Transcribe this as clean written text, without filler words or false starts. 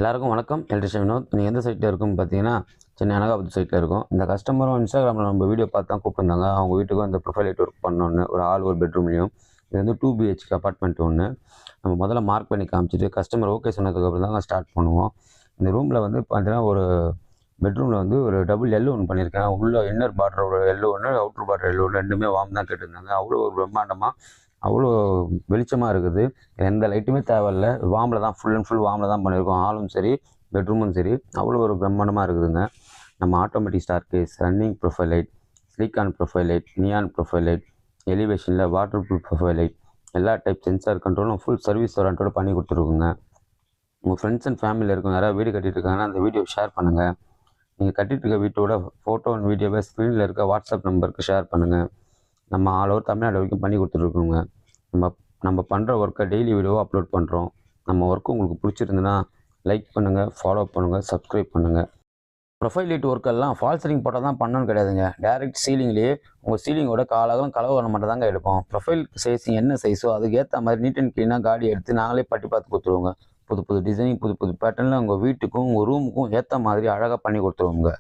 எல்லாருக்கும் வணக்கம். எலக்ட்ரிஷியன் வினோத். நீங்கள் எந்த சைட்டில் இருக்குன்னு பார்த்தீங்கன்னா, சென்னை அனகாபுத்தூர் சைட்டில் இருக்கும். இந்த கஸ்டமரும் இன்ஸ்டாகிராமில் நம்ம வீடியோ பார்த்து தான் கூப்பிட்டுருந்தாங்க. அவங்க வீட்டுக்கும் இந்த ப்ரொஃபைல் லைட் ஒர்க் பண்ணணுன்னு ஒரு பெட்ரூம்லையும். இது வந்து 2 BHK அப்பார்ட்மெண்ட் ஒன்று. நம்ம முதல்ல மார்க் பண்ணி காமிச்சிட்டு கஸ்டமர் ஓகே சொன்னதுக்கப்புறம் தாங்க ஸ்டார்ட் பண்ணுவோம். இந்த ரூமில் வந்து பார்த்தீங்கன்னா, ஒரு பெட்ரூமில் வந்து ஒரு டபுள் எல் ஒன்று பண்ணியிருக்கேன். உள்ள இன்னர் பார்டர் ஒரு எல் ஒன்று, அவுட்டர் பார்டர் எல் ஒன்று, ரெண்டுமே வார்ம் தான் கேட்டிருந்தாங்க. அவ்வளோ ஒரு பிரம்மாண்டமாக அவ்வளோ வெளிச்சமாக இருக்குது. எந்த லைட்டுமே தேவையில்ல. வார்மில் தான் ஃபுல் அண்ட் ஃபுல் வார்மில் தான் பண்ணியிருக்கோம். ஹாலும் சரி பெட்ரூமும் சரி அவ்வளோ ஒரு பிரம்மாண்டமாக இருக்குதுங்க. நம்ம automatic staircase, running profile light, silicon profile light, neon profile light, எலிவேஷனில் வாட்டர் ப்ரூஃப் ப்ரொஃபைல் லைட், எல்லா டைப் சென்சார் கண்ட்ரோலும் ஃபுல் சர்வீஸ் வாரண்டோடு பண்ணி கொடுத்துருக்குங்க. உங்கள் ஃப்ரெண்ட்ஸ் அண்ட் ஃபேமிலியில் இருக்கவங்க யாராவது வீடு கட்டிட்டு இருக்காங்கன்னா அந்த வீடியோ ஷேர் பண்ணுங்கள். நீங்கள் கட்டிட்டு இருக்க வீட்டோட ஃபோட்டோ அண்ட் வீடியோவை ஸ்க்ரீனில் இருக்க வாட்ஸ்அப் நம்பருக்கு ஷேர் பண்ணுங்கள். நம்ம ஆல் ஓவர் தமிழ்நாடு வரைக்கும் பண்ணி கொடுத்துட்ருக்கோங்க. நம்ம பண்ணுற ஒர்க்கை டெய்லி வீடியோவாக அப்லோட் பண்ணுறோம். நம்ம ஒர்க்கு உங்களுக்கு பிடிச்சிருந்துன்னா லைக் பண்ணுங்கள், ஃபாலோ பண்ணுங்கள், சப்ஸ்கிரைப் பண்ணுங்கள். ப்ரொஃபைல் லைட் ஒர்க்கெல்லாம் ஃபால் சீலிங் போட்டால் தான் பண்ணணும்னு கிடையாதுங்க. டேரெக்ட் சீலிங்லேயே உங்கள் சீலிங்கோட காலகம் கலவு வர மட்டும் தாங்க எடுப்போம். ப்ரொஃபைல் சைஸிங் என்ன சைஸோ அதுக்கு ஏற்ற மாதிரி நீட் அண்ட் க்ளீனாக காடி எடுத்து நாங்களே பட்டி பார்த்து கொடுத்துருவோங்க. புது புது டிசைனிங், புது புது பேட்டர்னில் உங்கள் வீட்டுக்கும் உங்கள் ரூமுக்கும் ஏற்ற மாதிரி அழகாக பண்ணி கொடுத்துருவோங்க.